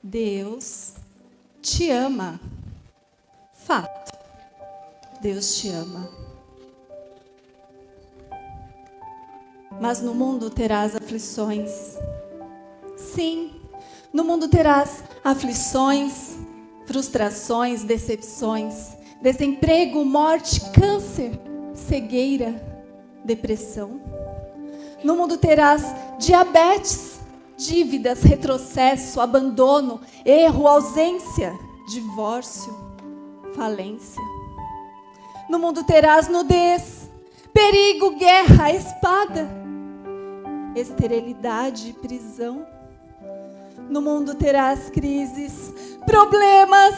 Deus te ama. Fato. Deus te ama. Mas no mundo terás aflições. Sim, no mundo terás aflições, frustrações, decepções, desemprego, morte, câncer, cegueira, depressão. No mundo terás diabetes, dívidas, retrocesso, abandono, erro, ausência, divórcio, falência. No mundo terás nudez, perigo, guerra, espada, esterilidade, prisão. No mundo terás crises, problemas,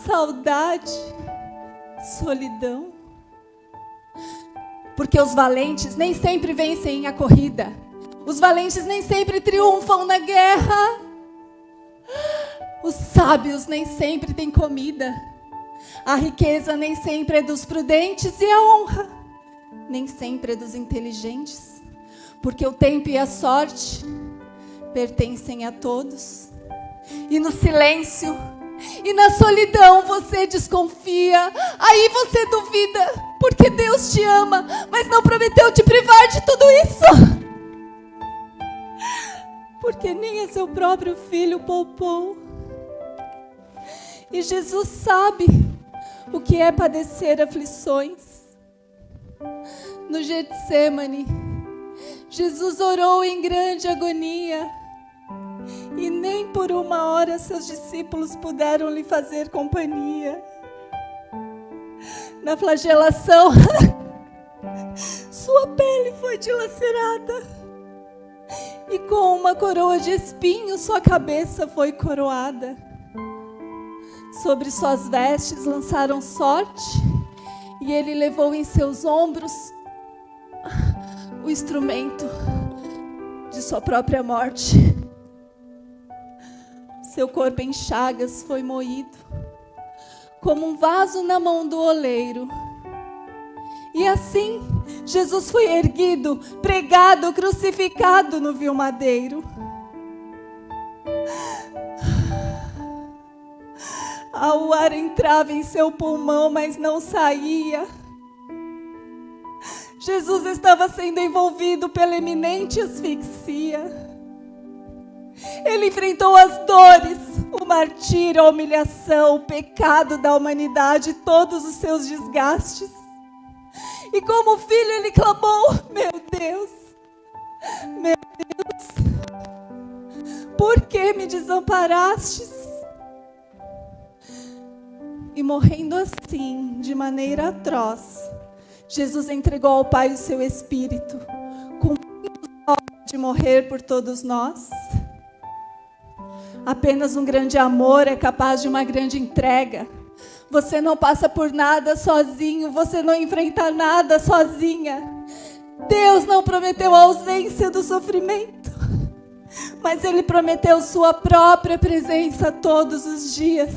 saudade, solidão. Porque os valentes nem sempre vencem a corrida. Os valentes nem sempre triunfam na guerra. Os sábios nem sempre têm comida. A riqueza nem sempre é dos prudentes e a honra nem sempre é dos inteligentes. Porque o tempo e a sorte pertencem a todos. E no silêncio e na solidão você desconfia. Aí você duvida, porque Deus te ama, mas não prometeu te privar de tudo isso. Porque nem a seu próprio filho poupou. E Jesus sabe o que é padecer aflições. No Getsêmani, Jesus orou em grande agonia. E nem por uma hora seus discípulos puderam lhe fazer companhia. Na flagelação, sua pele foi dilacerada. E com uma coroa de espinhos, sua cabeça foi coroada. Sobre suas vestes lançaram sorte, e ele levou em seus ombros o instrumento de sua própria morte. Seu corpo em chagas foi moído, como um vaso na mão do oleiro. E assim, Jesus foi erguido, pregado, crucificado no vil madeiro. O ar entrava em seu pulmão, mas não saía. Jesus estava sendo envolvido pela iminente asfixia. Ele enfrentou as dores, o martírio, a humilhação, o pecado da humanidade, todos os seus desgastes. E como filho ele clamou: meu Deus, por que me desamparastes? E morrendo assim, de maneira atroz, Jesus entregou ao Pai o seu Espírito, cumprindo o sonho de morrer por todos nós. Apenas um grande amor é capaz de uma grande entrega. Você não passa por nada sozinho, você não enfrenta nada sozinha. Deus não prometeu a ausência do sofrimento, mas Ele prometeu sua própria presença todos os dias.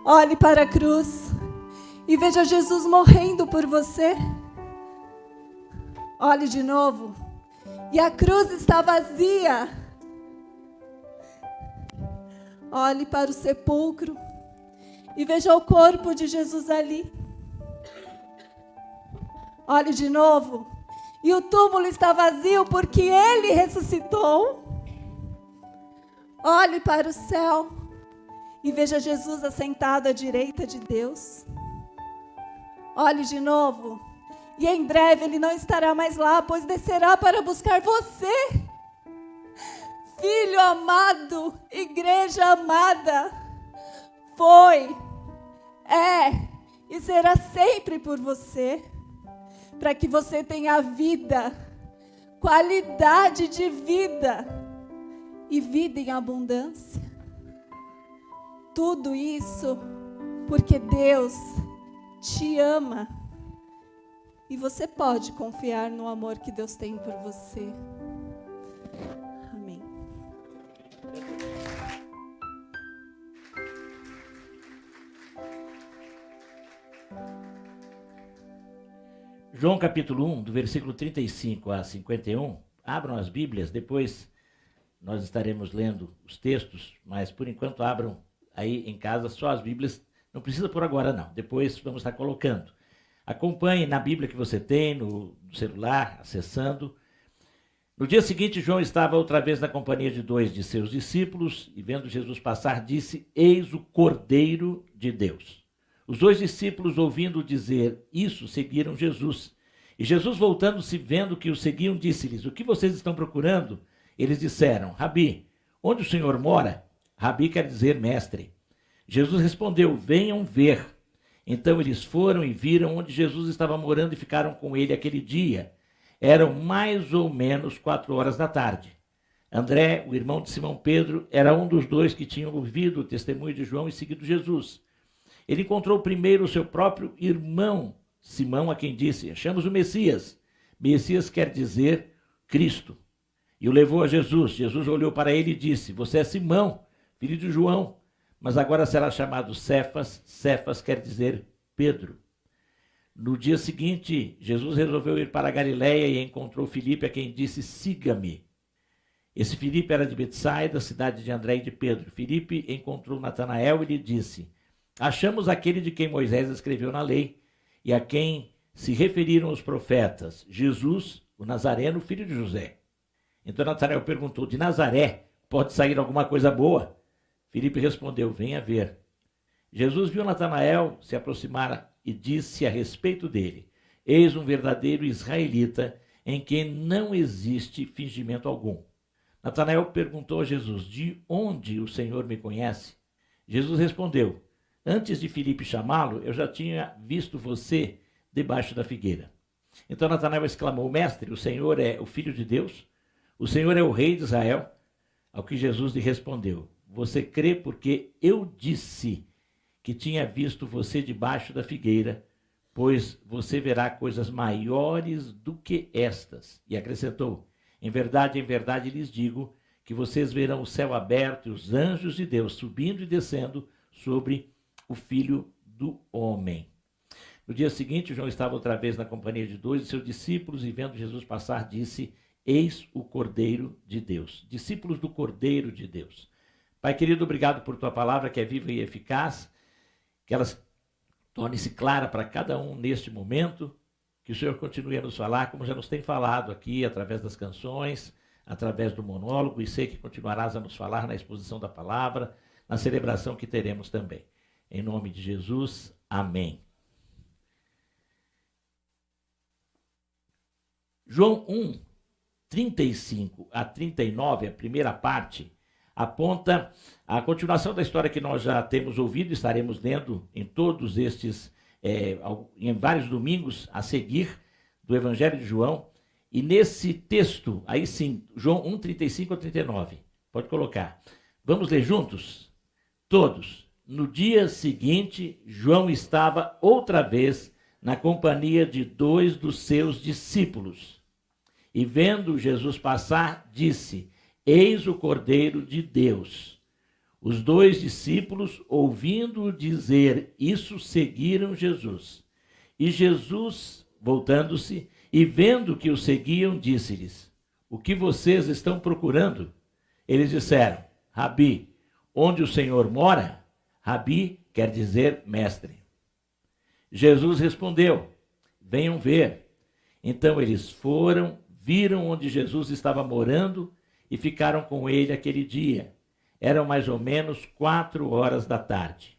Olhe para a cruz e veja Jesus morrendo por você. Olhe de novo, e a cruz está vazia. Olhe para o sepulcro e veja o corpo de Jesus ali. Olhe de novo, e o túmulo está vazio porque Ele ressuscitou. Olhe para o céu e veja Jesus assentado à direita de Deus. Olhe de novo, e em breve Ele não estará mais lá, pois descerá para buscar você. Filho amado, igreja amada, foi, é e será sempre por você, para que você tenha vida, qualidade de vida e vida em abundância. Tudo isso porque Deus te ama e você pode confiar no amor que Deus tem por você. Amém. João capítulo 1, do versículo 35 a 51. Abram as Bíblias, depois nós estaremos lendo os textos, mas por enquanto abram aí em casa só as Bíblias. Não precisa por agora não, depois vamos estar colocando. Acompanhe na Bíblia que você tem, no celular, acessando. No dia seguinte, João estava outra vez na companhia de 2 de seus discípulos, e vendo Jesus passar, disse: Eis o Cordeiro de Deus. Os 2 discípulos, ouvindo dizer isso, seguiram Jesus. E Jesus, voltando-se, vendo que o seguiam, disse-lhes: O que vocês estão procurando? Eles disseram: Rabi, onde o Senhor mora? Rabi quer dizer mestre. Jesus respondeu: Venham ver. Então eles foram e viram onde Jesus estava morando e ficaram com ele aquele dia. Eram mais ou menos 4 horas da tarde. André, o irmão de Simão Pedro, era um dos 2 que tinham ouvido o testemunho de João e seguido Jesus. Ele encontrou primeiro o seu próprio irmão, Simão, a quem disse: Achamos o Messias. Messias quer dizer Cristo. E o levou a Jesus. Jesus olhou para ele e disse: Você é Simão, filho de João, mas agora será chamado Cefas. Cefas quer dizer Pedro. No dia seguinte, Jesus resolveu ir para a Galiléia e encontrou Filipe, a quem disse: Siga-me. Esse Filipe era de Betsaida, cidade de André e de Pedro. Filipe encontrou Natanael e lhe disse: Achamos aquele de quem Moisés escreveu na lei e a quem se referiram os profetas, Jesus, o Nazareno, filho de José. Então Natanael perguntou: De Nazaré pode sair alguma coisa boa? Filipe respondeu: Venha ver. Jesus viu Natanael se aproximar e disse a respeito dele: Eis um verdadeiro israelita, em quem não existe fingimento algum. Natanael perguntou a Jesus: De onde o Senhor me conhece? Jesus respondeu: Antes de Filipe chamá-lo, eu já tinha visto você debaixo da figueira. Então Natanael exclamou: Mestre, o Senhor é o Filho de Deus? O Senhor é o Rei de Israel? Ao que Jesus lhe respondeu: Você crê porque eu disse que tinha visto você debaixo da figueira, pois você verá coisas maiores do que estas. E acrescentou: em verdade lhes digo que vocês verão o céu aberto e os anjos de Deus subindo e descendo sobre o Filho do Homem. No dia seguinte, João estava outra vez na companhia de 2 de seus discípulos e, vendo Jesus passar, disse: Eis o Cordeiro de Deus. Discípulos do Cordeiro de Deus. Pai querido, obrigado por tua palavra que é viva e eficaz, que ela torne-se clara para cada um neste momento, que o Senhor continue a nos falar, como já nos tem falado aqui, através das canções, através do monólogo, e sei que continuarás a nos falar na exposição da palavra, na celebração que teremos também. Em nome de Jesus, amém. João 1, 35 a 39, a primeira parte, aponta a continuação da história que nós já temos ouvido, estaremos lendo em todos estes, em vários domingos a seguir, do Evangelho de João. E nesse texto, aí sim, João 1, 35 a 39, pode colocar. Vamos ler juntos? Todos. No dia seguinte, João estava outra vez na companhia de 2 dos seus discípulos. E vendo Jesus passar, disse: Eis o Cordeiro de Deus. Os 2 discípulos, ouvindo-o dizer isso, seguiram Jesus. E Jesus, voltando-se e vendo que o seguiam, disse-lhes: O que vocês estão procurando? Eles disseram: Rabi, onde o Senhor mora? Rabi quer dizer mestre. Jesus respondeu: Venham ver. Então eles foram, viram onde Jesus estava morando e ficaram com ele aquele dia. Eram mais ou menos 4 horas da tarde.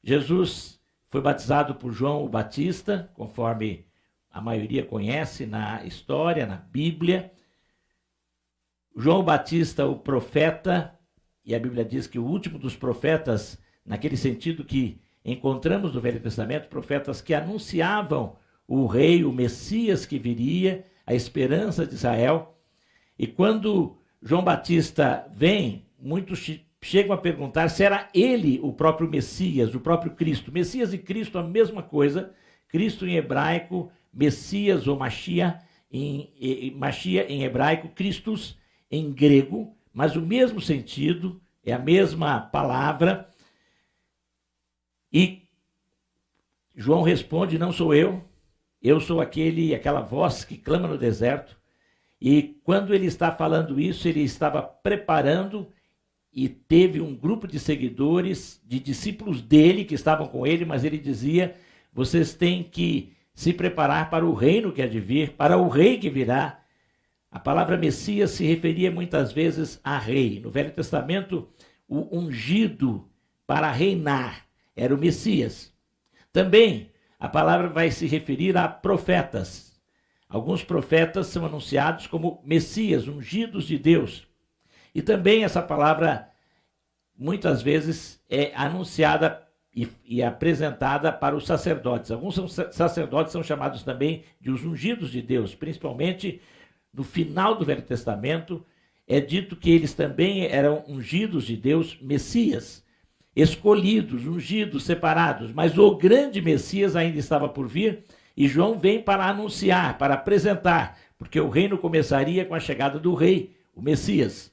Jesus foi batizado por João o Batista, conforme a maioria conhece na história, na Bíblia. João Batista, o profeta, e a Bíblia diz que o último dos profetas, naquele sentido que encontramos no Velho Testamento, profetas que anunciavam o rei, o Messias que viria, a esperança de Israel. E quando João Batista vem, muitos chegam a perguntar se era ele o próprio Messias, o próprio Cristo. Messias e Cristo, a mesma coisa. Cristo em hebraico, Messias ou Mashiach em hebraico, Christus em grego, mas o mesmo sentido, é a mesma palavra. E João responde: Não sou eu sou aquela voz que clama no deserto. E quando ele está falando isso, ele estava preparando e teve um grupo de seguidores, de discípulos dele que estavam com ele, mas ele dizia: vocês têm que se preparar para o reino que há de vir, para o rei que virá. A palavra Messias se referia muitas vezes a rei. No Velho Testamento, o ungido para reinar era o Messias. Também a palavra vai se referir a profetas. Alguns profetas são anunciados como Messias, ungidos de Deus. E também essa palavra muitas vezes é anunciada e apresentada para os sacerdotes. Alguns sacerdotes são chamados também de os ungidos de Deus, principalmente no final do Velho Testamento, é dito que eles também eram ungidos de Deus, Messias, escolhidos, ungidos, separados. Mas o grande Messias ainda estava por vir, e João vem para anunciar, para apresentar, porque o reino começaria com a chegada do rei, o Messias,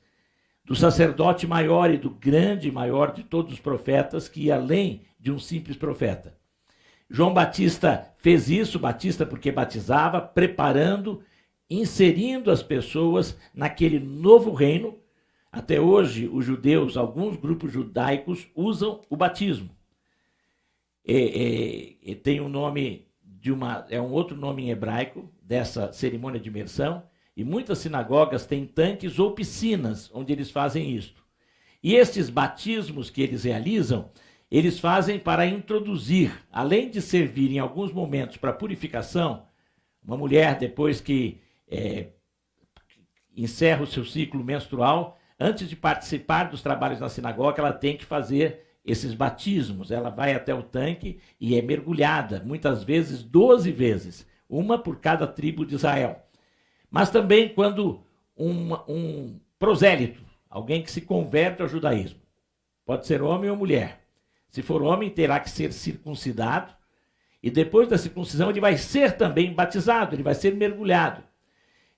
do sacerdote maior e do grande maior de todos os profetas, que ia além de um simples profeta. João Batista fez isso, Batista porque batizava, preparando, inserindo as pessoas naquele novo reino. Até hoje, os judeus, alguns grupos judaicos, usam o batismo. Tem um nome é um outro nome em hebraico dessa cerimônia de imersão, e muitas sinagogas têm tanques ou piscinas onde eles fazem isto. E estes batismos que eles realizam, eles fazem para introduzir, além de servir em alguns momentos para purificação, uma mulher depois que encerra o seu ciclo menstrual, antes de participar dos trabalhos na sinagoga, ela tem que fazer esses batismos. Ela vai até o tanque e é mergulhada, muitas vezes 12 vezes, uma por cada tribo de Israel. Mas também quando um prosélito, alguém que se converte ao judaísmo, pode ser homem ou mulher. Se for homem, terá que ser circuncidado, e depois da circuncisão ele vai ser também batizado, ele vai ser mergulhado.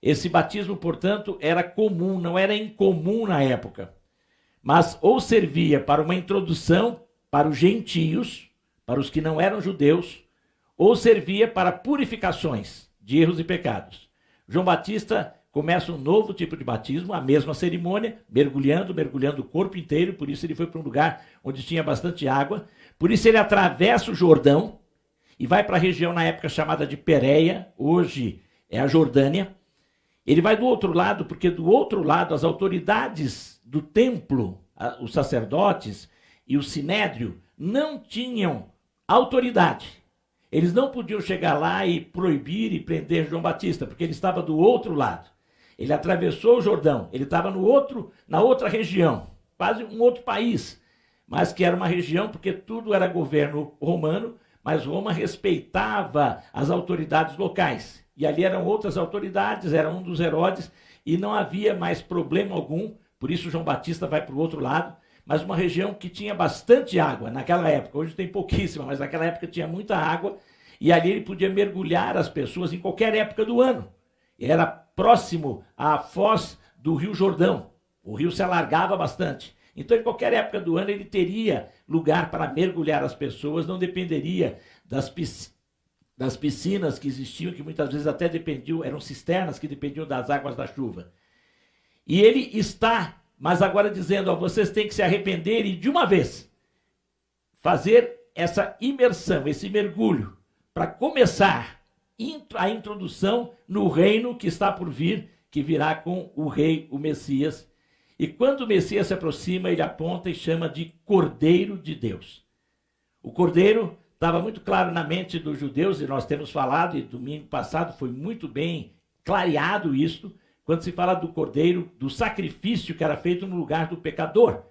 Esse batismo, portanto, era comum, não era incomum na época, mas ou servia para uma introdução para os gentios, para os que não eram judeus, ou servia para purificações de erros e pecados. João Batista começa um novo tipo de batismo, a mesma cerimônia, mergulhando o corpo inteiro, por isso ele foi para um lugar onde tinha bastante água, por isso ele atravessa o Jordão e vai para a região na época chamada de Pérea, hoje é a Jordânia. Ele vai do outro lado, porque do outro lado as autoridades do templo, os sacerdotes e o sinédrio, não tinham autoridade. Eles não podiam chegar lá e proibir e prender João Batista, porque ele estava do outro lado. Ele atravessou o Jordão, ele estava na outra região, quase um outro país, mas que era uma região, porque tudo era governo romano, mas Roma respeitava as autoridades locais. E ali eram outras autoridades, era um dos Herodes, e não havia mais problema algum, por isso João Batista vai para o outro lado, mas uma região que tinha bastante água naquela época. Hoje tem pouquíssima, mas naquela época tinha muita água, e ali ele podia mergulhar as pessoas em qualquer época do ano. Era próximo à foz do Rio Jordão, o rio se alargava bastante. Então, em qualquer época do ano, ele teria lugar para mergulhar as pessoas, não dependeria das piscinas que existiam, que muitas vezes até dependiam, eram cisternas que dependiam das águas da chuva. E ele está, mas agora dizendo, vocês têm que se arrepender e de uma vez fazer essa imersão, esse mergulho, para começar a introdução no reino que está por vir, que virá com o rei, o Messias. E quando o Messias se aproxima, ele aponta e chama de Cordeiro de Deus. O Cordeiro estava muito claro na mente dos judeus, e nós temos falado, e domingo passado foi muito bem clareado isto, quando se fala do Cordeiro, do sacrifício que era feito no lugar do pecador.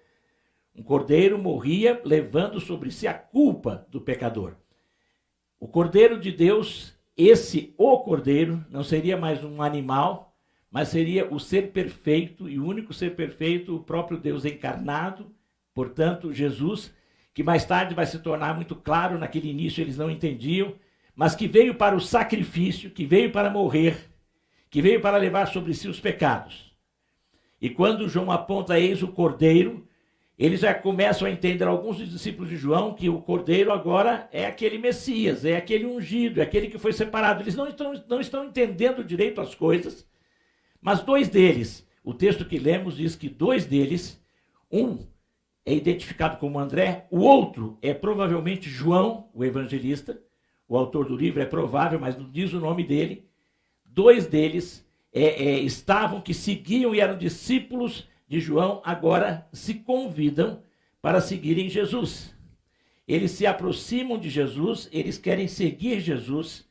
Um cordeiro morria levando sobre si a culpa do pecador. O Cordeiro de Deus, o Cordeiro, não seria mais um animal, mas seria o ser perfeito, e o único ser perfeito, o próprio Deus encarnado, portanto, Jesus, que mais tarde vai se tornar muito claro, naquele início eles não entendiam, mas que veio para o sacrifício, que veio para morrer, que veio para levar sobre si os pecados. E quando João aponta eis o Cordeiro, eles já começam a entender, alguns dos discípulos de João, que o Cordeiro agora é aquele Messias, é aquele ungido, é aquele que foi separado. Eles não estão entendendo direito as coisas, Mas 2 deles, o texto que lemos diz que 2 deles, um é identificado como André, o outro é provavelmente João, o evangelista, o autor do livro é provável, mas não diz o nome dele. 2 deles estavam, que seguiam e eram discípulos de João, agora se convidam para seguirem Jesus. Eles se aproximam de Jesus, eles querem seguir Jesus,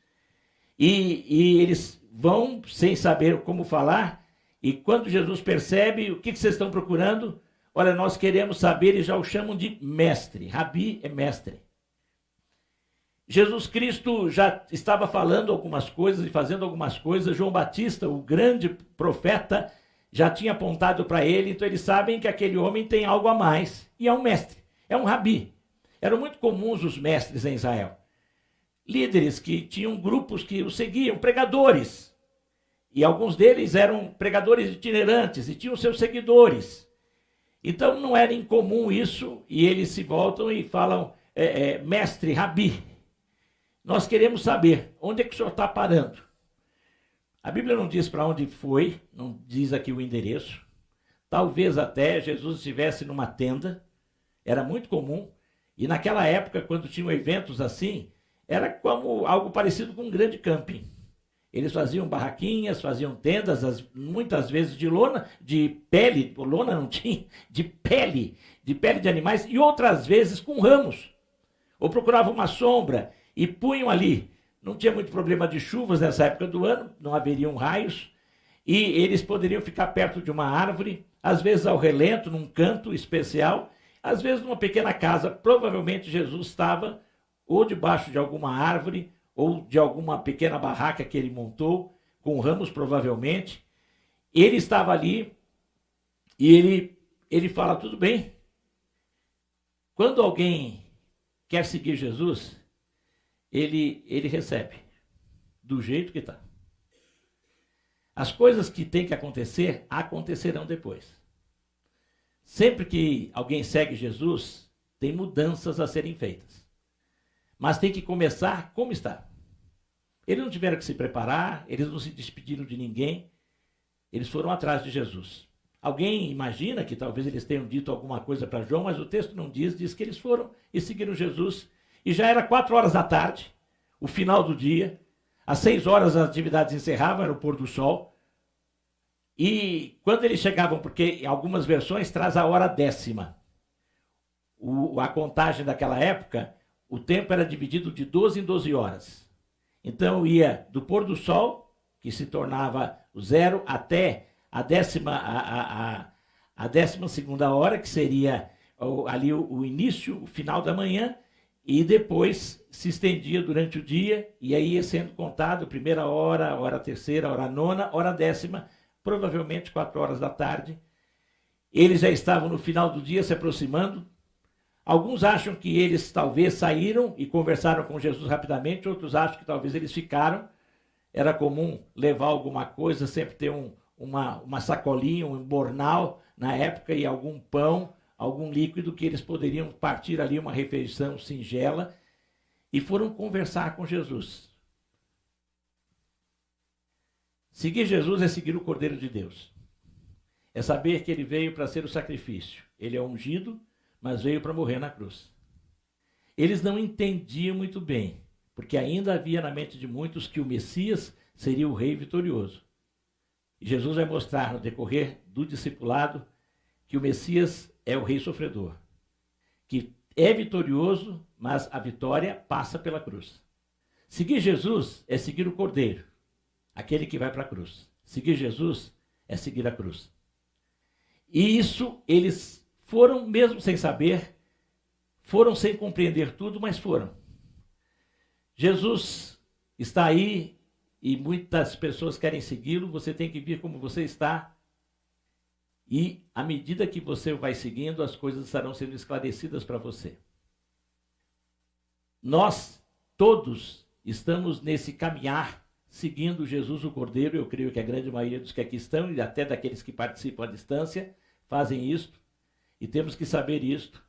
e eles vão sem saber como falar, e quando Jesus percebe, o que vocês estão procurando? Olha, nós queremos saber, e já o chamam de mestre. Rabi é mestre. Jesus Cristo já estava falando algumas coisas e fazendo algumas coisas. João Batista, o grande profeta, já tinha apontado para ele, então eles sabem que aquele homem tem algo a mais, e é um mestre, é um rabi. Eram muito comuns os mestres em Israel. Líderes que tinham grupos que o seguiam, pregadores. E alguns deles eram pregadores itinerantes e tinham seus seguidores. Então não era incomum isso, e eles se voltam e falam, mestre, rabi, nós queremos saber, onde é que o senhor está parando? A Bíblia não diz para onde foi, não diz aqui o endereço. Talvez até Jesus estivesse numa tenda, era muito comum, e naquela época, quando tinham eventos assim, era como algo parecido com um grande camping. Eles faziam barraquinhas, faziam tendas, muitas vezes de lona, de pele, lona não tinha, de pele de animais, e outras vezes com ramos. Ou procuravam uma sombra e punham ali. Não tinha muito problema de chuvas nessa época do ano, não haveriam raios, e eles poderiam ficar perto de uma árvore, às vezes ao relento, num canto especial, às vezes numa pequena casa. Provavelmente Jesus estava ou debaixo de alguma árvore, ou de alguma pequena barraca que ele montou, com ramos provavelmente. Ele estava ali e ele fala, tudo bem. Quando alguém quer seguir Jesus, ele recebe do jeito que está. As coisas que têm que acontecer, acontecerão depois. Sempre que alguém segue Jesus, tem mudanças a serem feitas. Mas tem que começar como está. Eles não tiveram que se preparar, eles não se despediram de ninguém, eles foram atrás de Jesus. Alguém imagina que talvez eles tenham dito alguma coisa para João, mas o texto não diz que eles foram e seguiram Jesus. E já era 4 da tarde, o final do dia. Às 6 as atividades encerravam, era o pôr do sol. E quando eles chegavam, porque em algumas versões traz a hora 10ª. A contagem daquela época, o tempo era dividido de 12 em 12 horas. Então ia do pôr do sol, que se tornava o 0, até a 12ª hora, que seria ali o início, o final da manhã, e depois se estendia durante o dia, e aí ia sendo contado, primeira hora, hora terceira, hora nona, hora 10ª, provavelmente 4 da tarde. Eles já estavam no final do dia se aproximando. Alguns acham que eles talvez saíram e conversaram com Jesus rapidamente, outros acham que talvez eles ficaram. Era comum levar alguma coisa, sempre ter uma sacolinha, um embornal na época, e algum pão, algum líquido que eles poderiam partir ali, uma refeição singela, e foram conversar com Jesus. Seguir Jesus é seguir o Cordeiro de Deus. É saber que ele veio para ser o sacrifício. Ele é ungido, mas veio para morrer na cruz. Eles não entendiam muito bem, porque ainda havia na mente de muitos que o Messias seria o rei vitorioso. E Jesus vai mostrar no decorrer do discipulado que o Messias é o rei sofredor, que é vitorioso, mas a vitória passa pela cruz. Seguir Jesus é seguir o Cordeiro, aquele que vai para a cruz. Seguir Jesus é seguir a cruz. E isso eles foram, mesmo sem saber, foram sem compreender tudo, mas foram. Jesus está aí e muitas pessoas querem segui-lo. Você tem que vir como você está. E à medida que você vai seguindo, as coisas estarão sendo esclarecidas para você. Nós todos estamos nesse caminhar, seguindo Jesus o Cordeiro. Eu creio que a grande maioria dos que aqui estão, e até daqueles que participam à distância, fazem isto. E temos que saber isto,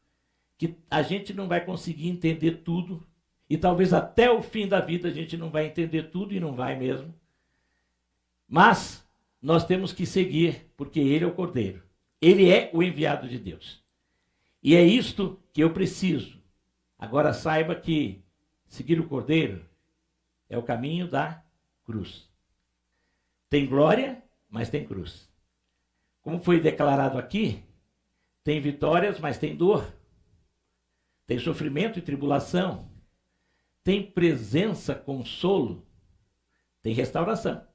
que a gente não vai conseguir entender tudo, e talvez até o fim da vida a gente não vai entender tudo, e não vai mesmo. Mas nós temos que seguir, porque ele é o Cordeiro. Ele é o enviado de Deus. E é isto que eu preciso. Agora saiba que seguir o Cordeiro é o caminho da cruz. Tem glória, mas tem cruz. Como foi declarado aqui, tem vitórias, mas tem dor. Tem sofrimento e tribulação. Tem presença, consolo. Tem restauração.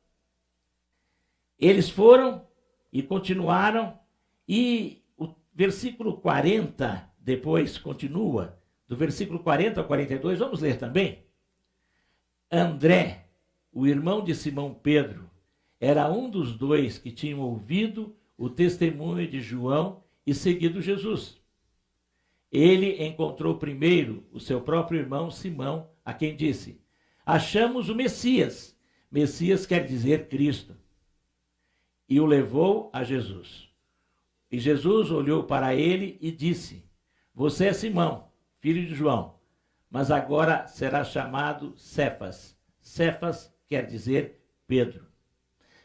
Eles foram e continuaram, e o versículo 40 depois continua, do versículo 40 ao 42, vamos ler também. André, o irmão de Simão Pedro, era um dos dois que tinham ouvido o testemunho de João e seguido Jesus. Ele encontrou primeiro o seu próprio irmão Simão, a quem disse: achamos o Messias. Messias quer dizer Cristo. E o levou a Jesus. E Jesus olhou para ele e disse: você é Simão, filho de João, mas agora será chamado Cefas. Cefas quer dizer Pedro.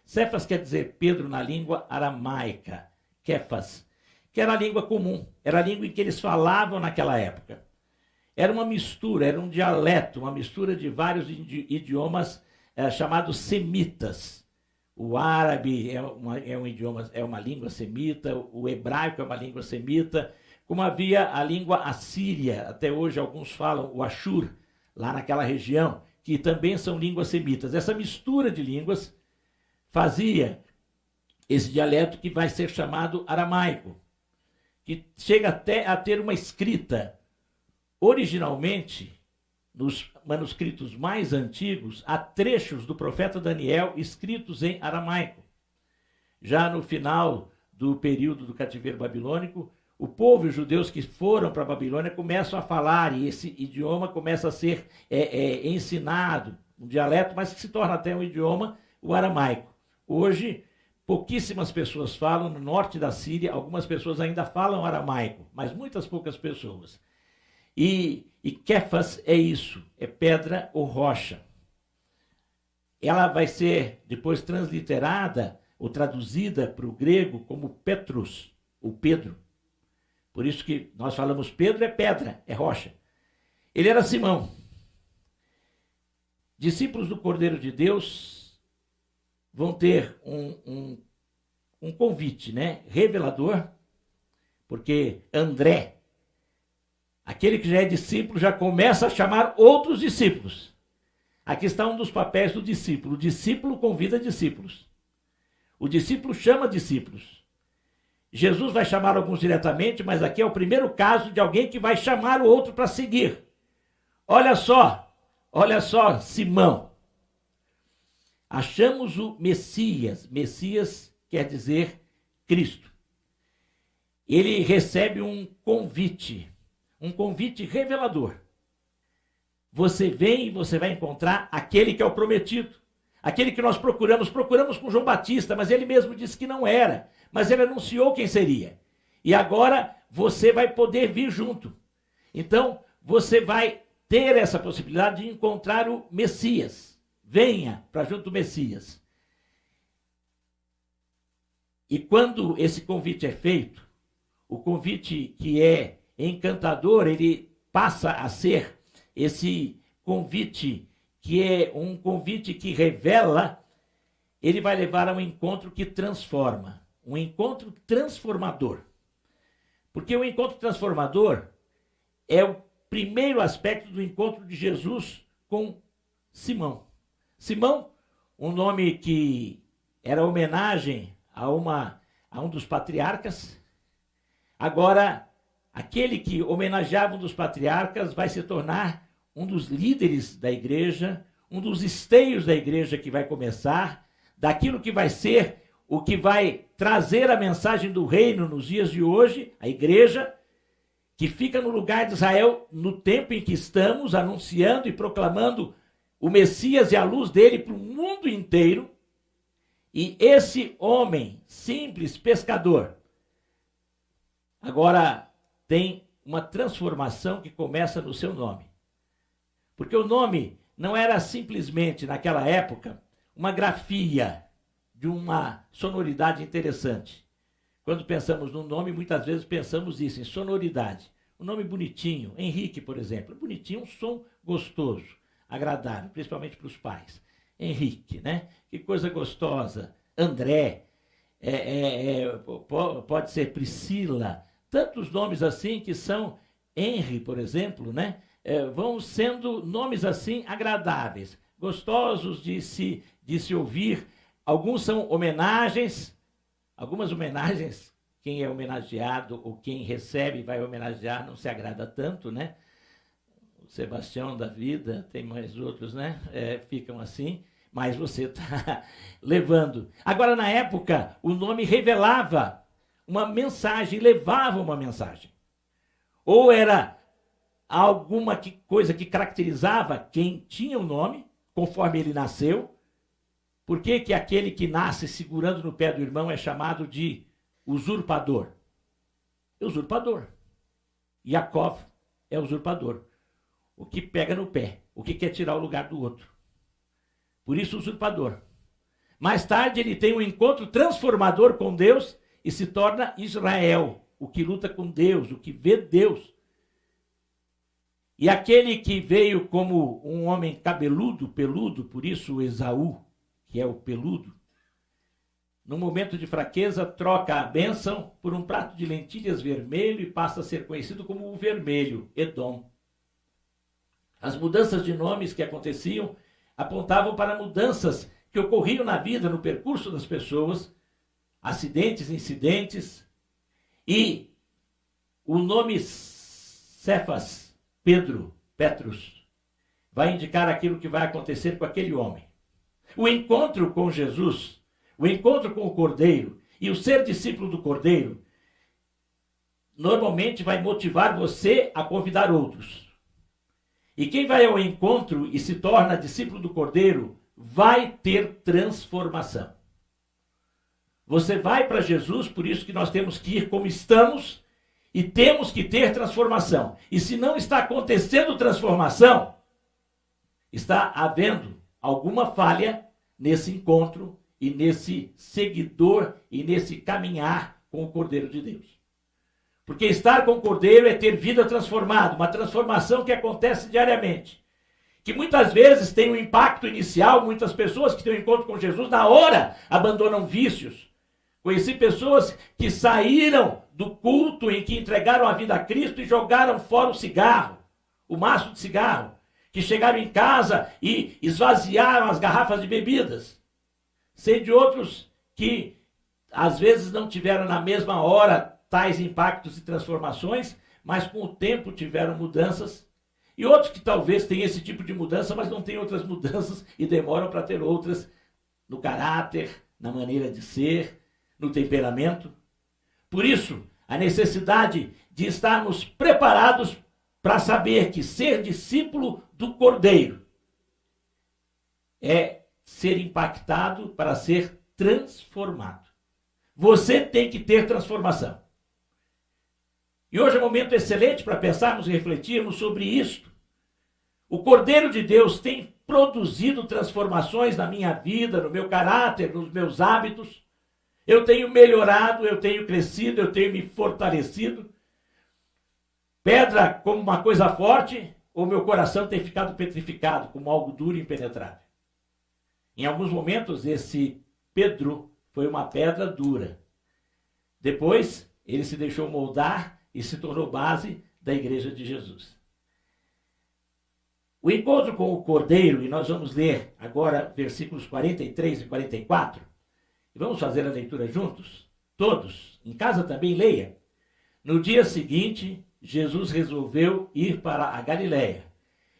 Cefas quer dizer Pedro na língua aramaica, Kefas, que era a língua comum, era a língua em que eles falavam naquela época. Era uma mistura, era um dialeto, uma mistura de vários idiomas chamados semitas. O árabe é um idioma, é uma língua semita, o hebraico é uma língua semita, como havia a língua assíria, até hoje alguns falam o Ashur, lá naquela região, que também são línguas semitas. Essa mistura de línguas fazia esse dialeto que vai ser chamado aramaico, que chega até a ter uma escrita. Originalmente, nos manuscritos mais antigos, há trechos do profeta Daniel escritos em aramaico. Já no final do período do cativeiro babilônico, o povo e os judeus que foram para a Babilônia começam a falar, e esse idioma começa a ser ensinado, um dialeto, mas que se torna até um idioma, o aramaico. Hoje, pouquíssimas pessoas falam. No norte da Síria, algumas pessoas ainda falam aramaico, mas muitas poucas pessoas. E Kefas é isso, é pedra ou rocha. Ela vai ser depois transliterada ou traduzida para o grego como Petrus, ou Pedro. Por isso que nós falamos Pedro é pedra, é rocha. Ele era Simão. Discípulos do Cordeiro de Deus vão ter um convite, né, revelador, porque André, aquele que já é discípulo, já começa a chamar outros discípulos. Aqui está um dos papéis do discípulo. O discípulo convida discípulos. O discípulo chama discípulos. Jesus vai chamar alguns diretamente, mas aqui é o primeiro caso de alguém que vai chamar o outro para seguir. Olha só, Simão. Achamos o Messias. Messias quer dizer Cristo. Ele recebe um convite revelador. Você vem e você vai encontrar aquele que é o prometido. Aquele que nós procuramos com João Batista, mas ele mesmo disse que não era. Mas ele anunciou quem seria. E agora você vai poder vir junto. Então, você vai ter essa possibilidade de encontrar o Messias. Venha para junto do Messias. E quando esse convite é feito, o convite que é encantador, ele passa a ser esse convite que é um convite que revela, ele vai levar a um encontro que transforma, um encontro transformador. Porque o encontro transformador é o primeiro aspecto do encontro de Jesus com Simão. Simão, um nome que era homenagem a um dos patriarcas. Agora, aquele que homenageava um dos patriarcas vai se tornar um dos líderes da igreja, um dos esteios da igreja que vai começar, daquilo que vai ser o que vai trazer a mensagem do reino nos dias de hoje, a igreja, que fica no lugar de Israel no tempo em que estamos, anunciando e proclamando o Messias e a luz dele para o mundo inteiro. E esse homem, simples pescador, agora tem uma transformação que começa no seu nome. Porque o nome não era simplesmente, naquela época, uma grafia de uma sonoridade interessante. Quando pensamos num nome, muitas vezes pensamos isso, em sonoridade. Um nome bonitinho, Henrique, por exemplo. Bonitinho, um som gostoso, agradável, principalmente para os pais. Henrique, né? Que coisa gostosa. André, pode ser Priscila. Tantos nomes assim que são Henry, por exemplo, né? Vão sendo nomes assim agradáveis, gostosos de se ouvir. Alguns são homenagens, algumas homenagens, quem é homenageado ou quem recebe vai homenagear não se agrada tanto, né? O Sebastião da vida, tem mais outros, né? Ficam assim, mas você está levando. Agora, na época, o nome revelava uma mensagem, levava uma mensagem. Ou era alguma coisa que caracterizava quem tinha o nome, conforme ele nasceu. Por que que aquele que nasce segurando no pé do irmão é chamado de usurpador? Usurpador. Jacó é usurpador. O que pega no pé, o que quer tirar o lugar do outro. Por isso, usurpador. Mais tarde, ele tem um encontro transformador com Deus e se torna Israel, o que luta com Deus, o que vê Deus. E aquele que veio como um homem cabeludo, peludo, por isso Esaú, que é o peludo, no momento de fraqueza, troca a bênção por um prato de lentilhas vermelho e passa a ser conhecido como o vermelho, Edom. As mudanças de nomes que aconteciam apontavam para mudanças que ocorriam na vida, no percurso das pessoas, acidentes, incidentes, e o nome Cefas, Pedro, Petrus, vai indicar aquilo que vai acontecer com aquele homem. O encontro com Jesus, o encontro com o Cordeiro e o ser discípulo do Cordeiro, normalmente vai motivar você a convidar outros. E quem vai ao encontro e se torna discípulo do Cordeiro, vai ter transformação. Você vai para Jesus, por isso que nós temos que ir como estamos e temos que ter transformação. E se não está acontecendo transformação, está havendo alguma falha nesse encontro e nesse seguidor e nesse caminhar com o Cordeiro de Deus. Porque estar com o Cordeiro é ter vida transformada, uma transformação que acontece diariamente. Que muitas vezes tem um impacto inicial, muitas pessoas que têm um encontro com Jesus, na hora abandonam vícios. Conheci pessoas que saíram do culto em que entregaram a vida a Cristo e jogaram fora o cigarro, o maço de cigarro, que chegaram em casa e esvaziaram as garrafas de bebidas. Sei de outros que às vezes não tiveram na mesma hora tais impactos e transformações, mas com o tempo tiveram mudanças. E outros que talvez tenham esse tipo de mudança, mas não têm outras mudanças e demoram para ter outras no caráter, na maneira de ser, no temperamento. Por isso, a necessidade de estarmos preparados para saber que ser discípulo do Cordeiro é ser impactado para ser transformado. Você tem que ter transformação. E hoje é um momento excelente para pensarmos e refletirmos sobre isto. O Cordeiro de Deus tem produzido transformações na minha vida, no meu caráter, nos meus hábitos. Eu tenho melhorado, eu tenho crescido, eu tenho me fortalecido. Pedra como uma coisa forte, ou meu coração tem ficado petrificado como algo duro e impenetrável? Em alguns momentos, esse Pedro foi uma pedra dura. Depois, ele se deixou moldar e se tornou base da igreja de Jesus. O encontro com o Cordeiro, e nós vamos ler agora versículos 43 e 44, e vamos fazer a leitura juntos, todos, em casa também leia. No dia seguinte, Jesus resolveu ir para a Galiléia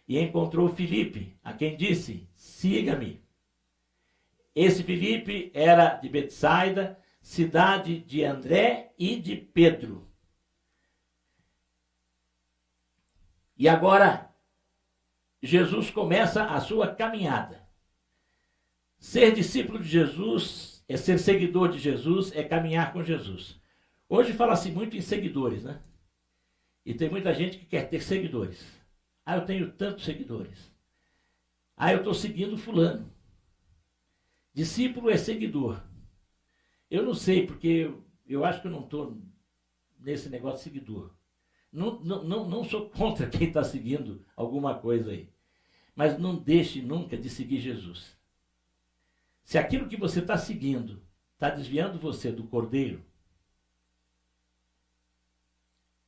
e encontrou Filipe, a quem disse, siga-me. Esse Filipe era de Betsaida, cidade de André e de Pedro. E agora, Jesus começa a sua caminhada. Ser discípulo de Jesus é ser seguidor de Jesus, é caminhar com Jesus. Hoje fala-se muito em seguidores, né? E tem muita gente que quer ter seguidores. Eu tenho tantos seguidores. Eu estou seguindo fulano. Discípulo é seguidor. Eu não sei, porque eu acho que eu não estou nesse negócio de seguidor. Não sou contra quem está seguindo alguma coisa aí. Mas não deixe nunca de seguir Jesus. Se aquilo que você está seguindo está desviando você do Cordeiro,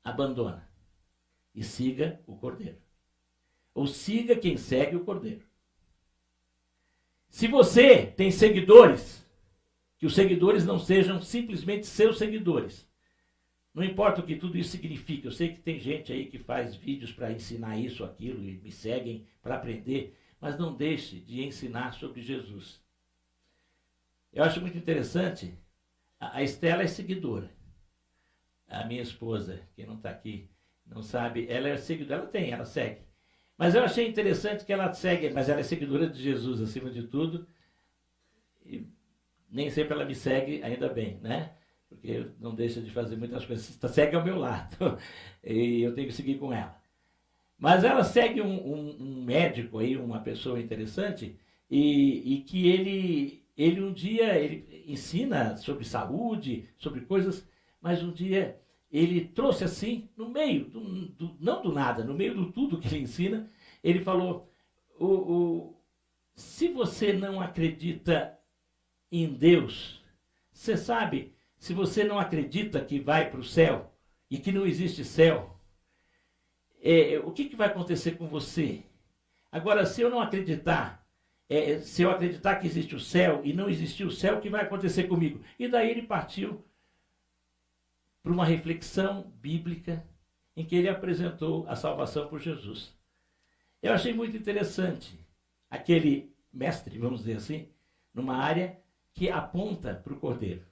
abandona e siga o Cordeiro. Ou siga quem segue o Cordeiro. Se você tem seguidores, que os seguidores não sejam simplesmente seus seguidores. Não importa o que tudo isso significa. Eu sei que tem gente aí que faz vídeos para ensinar isso, aquilo, e me seguem para aprender, mas não deixe de ensinar sobre Jesus. Eu acho muito interessante, a Estela é seguidora. A minha esposa, quem não está aqui, não sabe, ela é seguidora, ela segue. Mas eu achei interessante que ela segue, mas ela é seguidora de Jesus acima de tudo. E nem sempre ela me segue, ainda bem, né? Porque não deixa de fazer muitas coisas. Segue ao meu lado e eu tenho que seguir com ela. Mas ela segue um médico aí, uma pessoa interessante, e que ele um dia ele ensina sobre saúde, sobre coisas, mas um dia ele trouxe assim, no meio, não do nada, no meio do tudo que ele ensina, ele falou, se você não acredita em Deus, você sabe, se você não acredita que vai para o céu e que não existe céu, o que vai acontecer com você? Agora, se eu não acreditar, se eu acreditar que existe o céu e não existir o céu, o que vai acontecer comigo? E daí ele partiu para uma reflexão bíblica em que ele apresentou a salvação por Jesus. Eu achei muito interessante aquele mestre, vamos dizer assim, numa área que aponta para o Cordeiro.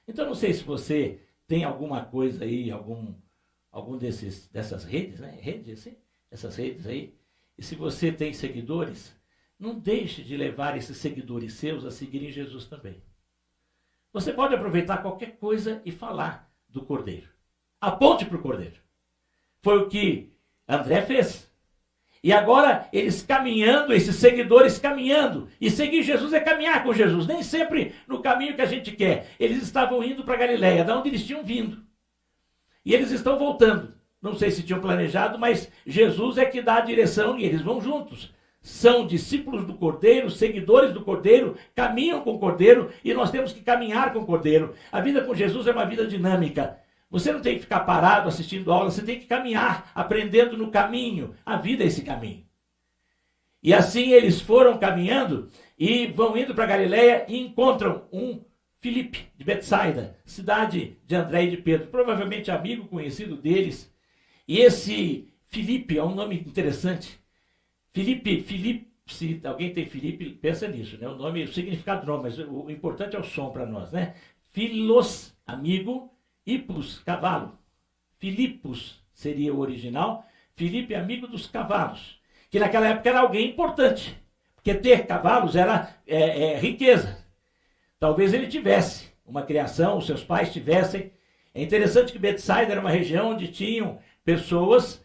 Então, não sei se você tem alguma coisa aí, algum dessas redes, né? Redes, assim? Essas redes aí. E se você tem seguidores, não deixe de levar esses seguidores seus a seguirem Jesus também. Você pode aproveitar qualquer coisa e falar do Cordeiro. Aponte para o Cordeiro. Foi o que André fez. E agora eles caminhando, esses seguidores caminhando. E seguir Jesus é caminhar com Jesus. Nem sempre no caminho que a gente quer. Eles estavam indo para Galileia, da onde eles tinham vindo. E eles estão voltando. Não sei se tinham planejado, mas Jesus é que dá a direção e eles vão juntos. São discípulos do Cordeiro, seguidores do Cordeiro, caminham com o Cordeiro e nós temos que caminhar com o Cordeiro. A vida com Jesus é uma vida dinâmica. Você não tem que ficar parado assistindo aula, você tem que caminhar, aprendendo no caminho. A vida é esse caminho. E assim eles foram caminhando e vão indo para Galileia e encontram um Filipe de Betsaida, cidade de André e de Pedro, provavelmente amigo, conhecido deles. E esse Filipe é um nome interessante. Filipe, se alguém tem Filipe, pensa nisso, né? O significado do nome, mas o importante é o som para nós, né? Filos, amigo, Hippos, cavalo. Filipos seria o original. Filipe, amigo dos cavalos. Que naquela época era alguém importante. Porque ter cavalos era riqueza. Talvez ele tivesse uma criação, os seus pais tivessem. É interessante que Betsaida era uma região onde tinham pessoas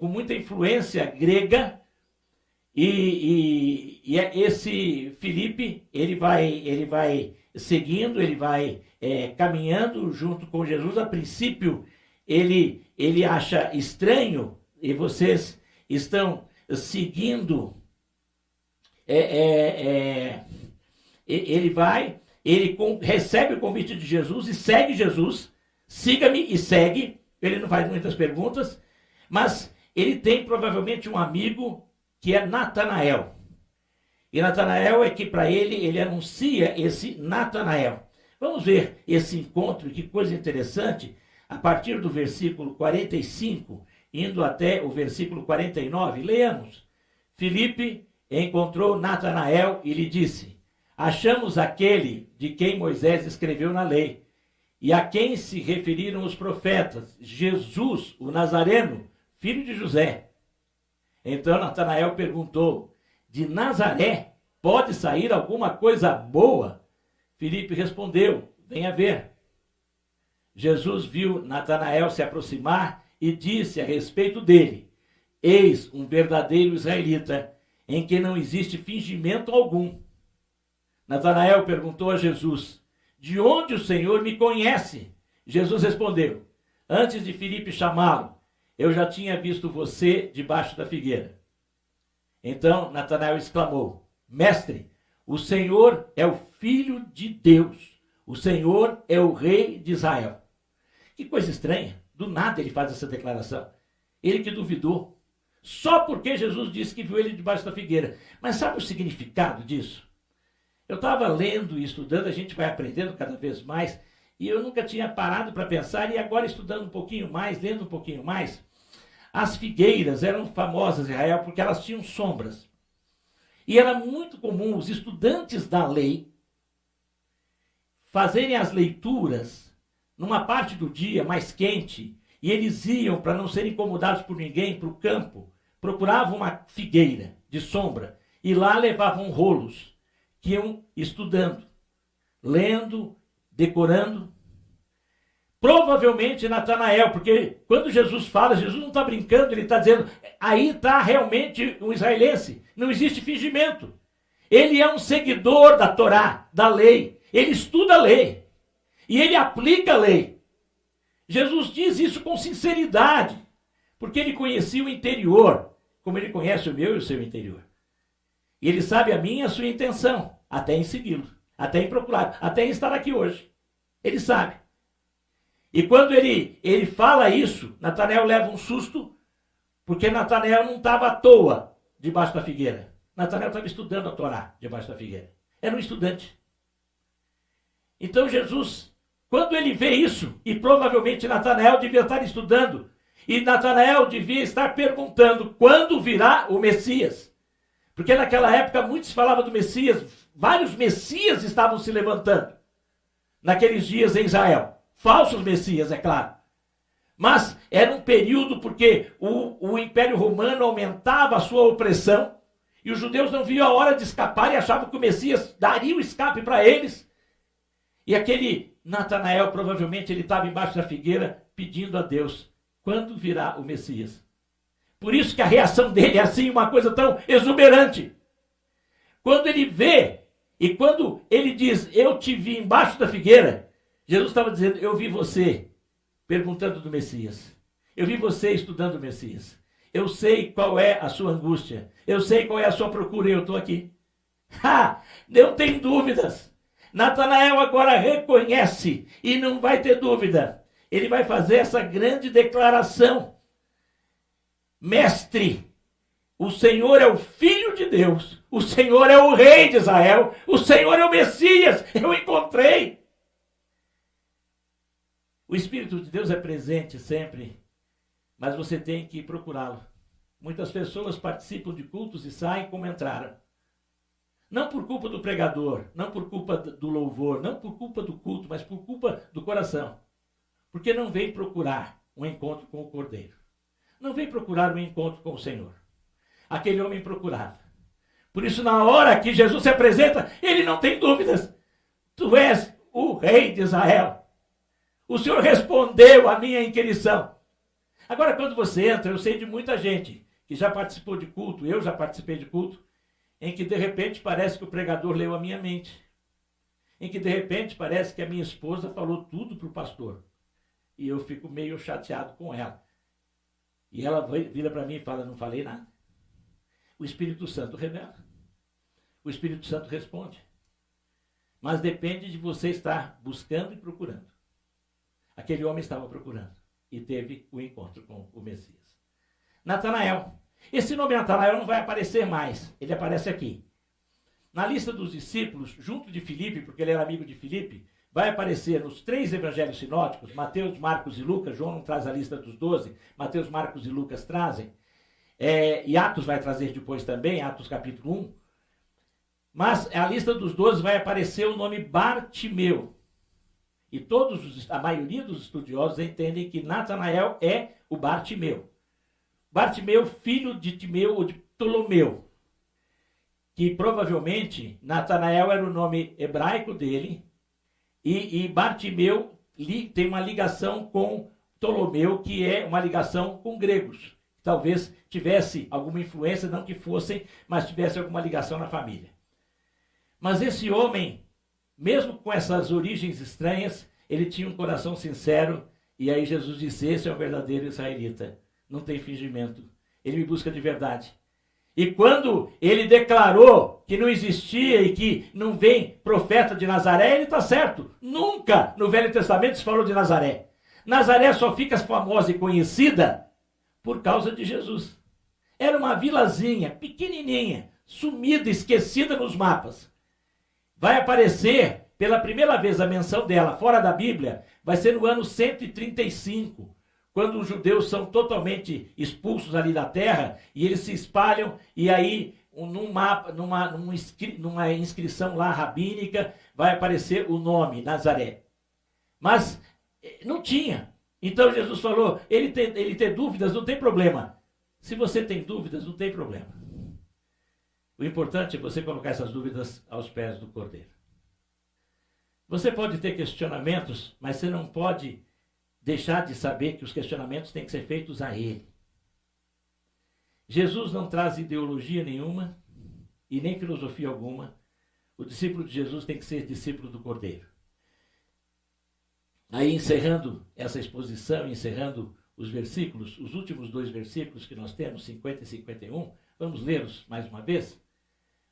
com muita influência grega. E esse Filipe, ele vai seguindo, ele vai caminhando junto com Jesus. A princípio, ele acha estranho, e vocês estão seguindo, ele recebe o convite de Jesus e segue Jesus. Siga-me e segue. Ele não faz muitas perguntas, mas ele tem provavelmente um amigo que é Natanael. E Natanael é que para ele anuncia esse Natanael. Vamos ver esse encontro, que coisa interessante, a partir do versículo 45, indo até o versículo 49. Leamos. Filipe encontrou Natanael e lhe disse: achamos aquele de quem Moisés escreveu na lei, e a quem se referiram os profetas, Jesus, o Nazareno, filho de José. Então Natanael perguntou: de Nazaré pode sair alguma coisa boa? Filipe respondeu: venha ver. Jesus viu Natanael se aproximar e disse a respeito dele: eis um verdadeiro israelita, em que não existe fingimento algum. Natanael perguntou a Jesus: de onde o Senhor me conhece? Jesus respondeu: antes de Filipe chamá-lo, eu já tinha visto você debaixo da figueira. Então Natanael exclamou: Mestre, o Senhor é o Filho de Deus. O Senhor é o Rei de Israel. Que coisa estranha. Do nada ele faz essa declaração. Ele que duvidou. Só porque Jesus disse que viu ele debaixo da figueira. Mas sabe o significado disso? Eu estava lendo e estudando, a gente vai aprendendo cada vez mais, e eu nunca tinha parado para pensar, e agora estudando um pouquinho mais, lendo um pouquinho mais, as figueiras eram famosas em Israel porque elas tinham sombras. E era muito comum os estudantes da lei fazerem as leituras numa parte do dia mais quente, e eles iam, para não serem incomodados por ninguém, para o campo, procuravam uma figueira de sombra, e lá levavam rolos, que iam estudando, lendo, decorando. Provavelmente Natanael, porque quando Jesus fala, Jesus não está brincando, ele está dizendo, aí está realmente um israelense, não existe fingimento. Ele é um seguidor da Torá, da lei, ele estuda a lei, e ele aplica a lei. Jesus diz isso com sinceridade, porque ele conhecia o interior, como ele conhece o meu e o seu interior. E ele sabe a minha e a sua intenção, até em segui-lo, até em procurar, até em estar aqui hoje. Ele sabe. E quando ele fala isso, Natanael leva um susto, porque Natanael não estava à toa debaixo da figueira. Natanael estava estudando a Torá debaixo da figueira. Era um estudante. Então Jesus, quando ele vê isso, e provavelmente Natanael devia estar estudando, e Natanael devia estar perguntando quando virá o Messias. Porque naquela época muitos falavam do Messias, vários Messias estavam se levantando naqueles dias em Israel. Falsos Messias, é claro. Mas era um período porque o Império Romano aumentava a sua opressão e os judeus não viam a hora de escapar e achavam que o Messias daria o escape para eles. E aquele Natanael, provavelmente, ele estava embaixo da figueira pedindo a Deus, quando virá o Messias? Por isso que a reação dele é assim, uma coisa tão exuberante. Quando ele vê, e quando ele diz, eu te vi embaixo da figueira, Jesus estava dizendo, eu vi você perguntando do Messias. Eu vi você estudando o Messias. Eu sei qual é a sua angústia. Eu sei qual é a sua procura e eu estou aqui. Não tem dúvidas. Natanael agora reconhece e não vai ter dúvida. Ele vai fazer essa grande declaração. Mestre, o Senhor é o Filho de Deus. O Senhor é o Rei de Israel. O Senhor é o Messias. Eu encontrei. O Espírito de Deus é presente sempre, mas você tem que procurá-lo. Muitas pessoas participam de cultos e saem como entraram. Não por culpa do pregador, não por culpa do louvor, não por culpa do culto, mas por culpa do coração. Porque não vem procurar um encontro com o Cordeiro. Não vem procurar um encontro com o Senhor. Aquele homem procurava. Por isso, na hora que Jesus se apresenta, ele não tem dúvidas. Tu és o Rei de Israel. O Senhor respondeu à minha inquirição. Agora, quando você entra, eu sei de muita gente que já participou de culto, eu já participei de culto, em que de repente parece que o pregador leu a minha mente. Em que de repente parece que a minha esposa falou tudo para o pastor. E eu fico meio chateado com ela. E ela vira para mim e fala, não falei nada. O Espírito Santo revela. O Espírito Santo responde. Mas depende de você estar buscando e procurando. Aquele homem estava procurando e teve o encontro com o Messias. Natanael. Esse nome Natanael não vai aparecer mais. Ele aparece aqui. Na lista dos discípulos, junto de Filipe, porque ele era amigo de Filipe, vai aparecer nos 3 evangelhos sinóticos, Mateus, Marcos e Lucas. João não traz a lista dos 12, Mateus, Marcos e Lucas trazem. E Atos vai trazer depois também, Atos capítulo 1. Mas a lista dos 12 vai aparecer o nome Bartimeu. E a maioria dos estudiosos entendem que Natanael é o Bartimeu. Bartimeu, filho de Timeu ou de Ptolomeu. Que provavelmente Natanael era o nome hebraico dele. E Bartimeu tem uma ligação com Ptolomeu, que é uma ligação com gregos. Talvez tivesse alguma influência, não que fossem, mas tivesse alguma ligação na família. Mas esse homem mesmo com essas origens estranhas, ele tinha um coração sincero. E aí Jesus disse, esse é o verdadeiro israelita. Não tem fingimento. Ele me busca de verdade. E quando ele declarou que não existia e que não vem profeta de Nazaré, ele está certo. Nunca no Velho Testamento se falou de Nazaré. Nazaré só fica famosa e conhecida por causa de Jesus. Era uma vilazinha pequenininha, sumida, esquecida nos mapas. Vai aparecer pela primeira vez a menção dela fora da Bíblia, vai ser no ano 135, quando os judeus são totalmente expulsos ali da terra e eles se espalham, e aí num mapa, numa inscrição lá rabínica, vai aparecer o nome Nazaré. Mas não tinha. Então Jesus falou, ele ter dúvidas não tem problema. Se você tem dúvidas, não tem problema. O importante é você colocar essas dúvidas aos pés do Cordeiro. Você pode ter questionamentos, mas você não pode deixar de saber que os questionamentos têm que ser feitos a Ele. Jesus não traz ideologia nenhuma e nem filosofia alguma. O discípulo de Jesus tem que ser discípulo do Cordeiro. Aí, encerrando essa exposição, encerrando os versículos, os últimos 2 versículos que nós temos, 50 e 51, vamos lê-los mais uma vez.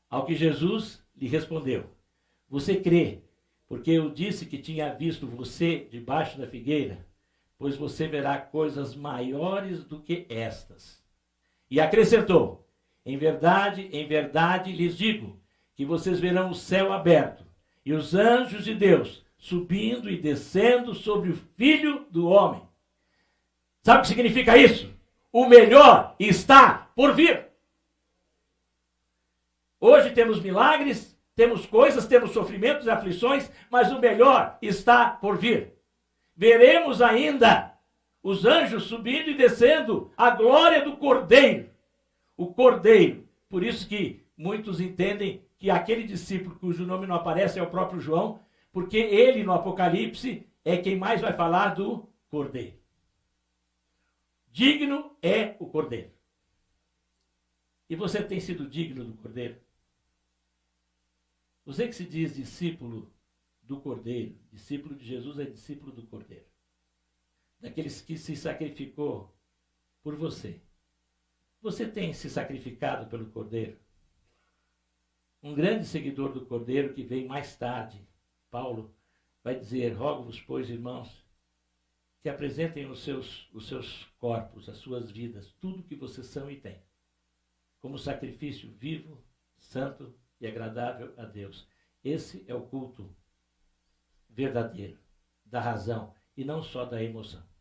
Ao que Jesus lhe respondeu, você crê, porque eu disse que tinha visto você debaixo da figueira, pois você verá coisas maiores do que estas. E acrescentou, em verdade lhes digo, que vocês verão o céu aberto, e os anjos de Deus subindo e descendo sobre o Filho do Homem. Sabe o que significa isso? O melhor está por vir. Hoje temos milagres, temos coisas, temos sofrimentos e aflições, mas o melhor está por vir. Veremos ainda os anjos subindo e descendo, a glória do Cordeiro. O Cordeiro. Por isso que muitos entendem que aquele discípulo cujo nome não aparece é o próprio João, porque ele no Apocalipse é quem mais vai falar do Cordeiro. Digno é o Cordeiro. E você tem sido digno do Cordeiro? Você que se diz discípulo do Cordeiro, discípulo de Jesus é discípulo do Cordeiro. Daqueles que se sacrificou por você. Você tem se sacrificado pelo Cordeiro? Um grande seguidor do Cordeiro que vem mais tarde, Paulo, vai dizer, rogo-vos, pois, irmãos, que apresentem os seus corpos, as suas vidas, tudo que vocês são e têm, como sacrifício vivo, santo e agradável a Deus. Esse é o culto verdadeiro, da razão, e não só da emoção.